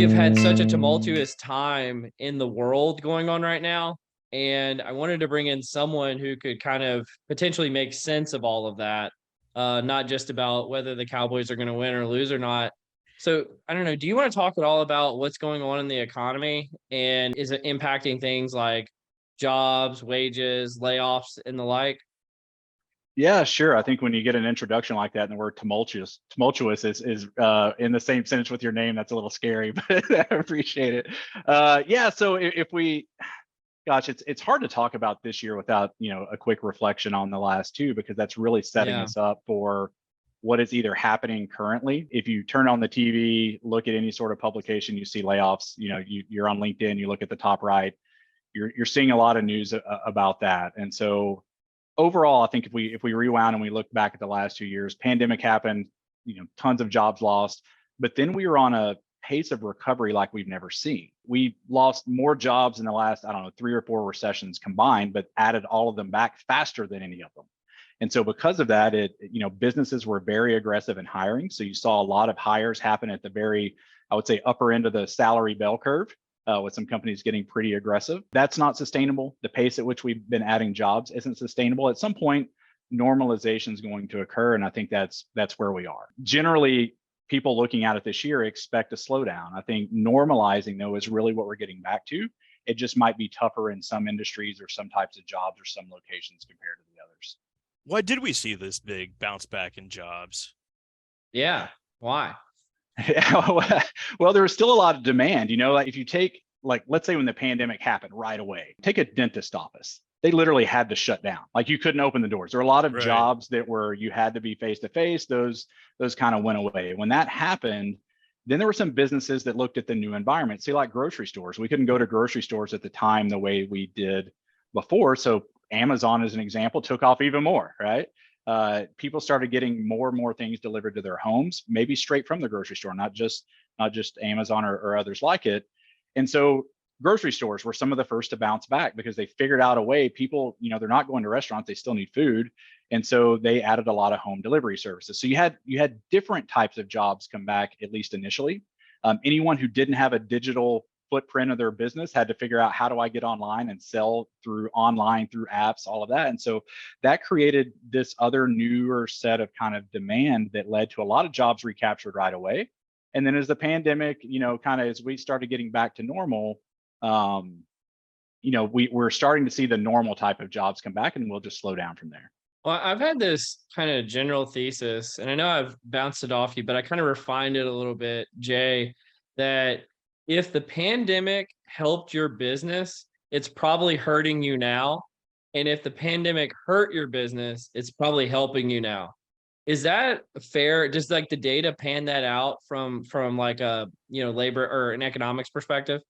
we have had such a tumultuous time in the world going on right now. And I wanted to bring in someone who could kind of potentially make sense of all of that, not just about whether the Cowboys are going to win or lose or not. So I don't know. Do you want to talk at all about what's going on in the economy and is it impacting things like jobs, wages, layoffs, and the like? Yeah, sure. I think when you get an introduction like that and the word tumultuous is in the same sentence with your name, that's a little scary, but I appreciate it. Yeah, so if we, gosh, it's hard to talk about this year without, a quick reflection on the last two, because that's really setting Yeah. us up for what is either happening currently. If you turn on the TV, look at any sort of publication, you see layoffs. You're on LinkedIn, you look at the top right, you're seeing a lot of news about that. And so overall, I think if we rewound and we look back at the last 2 years, pandemic happened, tons of jobs lost, but then we were on a pace of recovery like we've never seen. We lost more jobs in the last, I don't know, 3 or 4 recessions combined, but added all of them back faster than any of them. And so because of that, businesses were very aggressive in hiring. So you saw a lot of hires happen at the very, I would say, upper end of the salary bell curve. With some companies getting pretty aggressive. That's not sustainable. The pace at which we've been adding jobs isn't sustainable. At some point, normalization is going to occur, and I think that's where we are. Generally, people looking at it this year expect a slowdown. I think normalizing, though, is really what we're getting back to. It just might be tougher in some industries or some types of jobs or some locations compared to the others. Why did we see this big bounce back in jobs? Yeah. Why? Well, there was still a lot of demand. Like if you take, like, let's say when the pandemic happened right away, take a dentist office. They literally had to shut down. Like you couldn't open the doors. There are a lot of jobs that were, you had to be face to face. Those kind of went away. When that happened, then there were some businesses that looked at the new environment. Say like grocery stores. We couldn't go to grocery stores at the time the way we did before. So Amazon, as an example, took off even more, right? People started getting more and more things delivered to their homes, maybe straight from the grocery store, not just Amazon or others like it. And so grocery stores were some of the first to bounce back because they figured out a way. People, they're not going to restaurants, they still need food. And so they added a lot of home delivery services. So you had different types of jobs come back, at least initially. Anyone who didn't have a digital footprint of their business had to figure out, how do I get online and sell through apps, all of that. And so that created this other newer set of kind of demand that led to a lot of jobs recaptured right away. And then as the pandemic, kind of as we started getting back to normal, we're starting to see the normal type of jobs come back, and we'll just slow down from there. Well, I've had this kind of general thesis, and I know I've bounced it off you, but I kind of refined it a little bit, Jay, that if the pandemic helped your business, it's probably hurting you now. And if the pandemic hurt your business, it's probably helping you now. Is that fair? Does like the data pan that out from like a, labor or an economics perspective?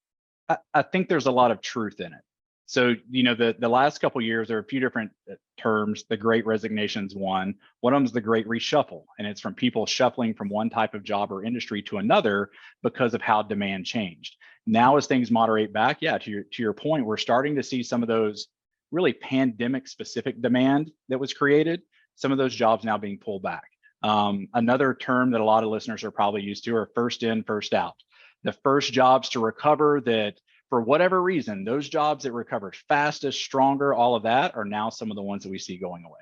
I think there's a lot of truth in it. So, the last couple of years, there are a few different terms. The Great Resignation's one. One of them is the Great Reshuffle, and it's from people shuffling from one type of job or industry to another because of how demand changed. Now, as things moderate back, yeah, to your point, we're starting to see some of those really pandemic-specific demand that was created. Some of those jobs now being pulled back. Another term that a lot of listeners are probably used to are first in, first out. The first jobs to recover that, for whatever reason, those jobs that recovered fastest, stronger, all of that are now some of the ones that we see going away.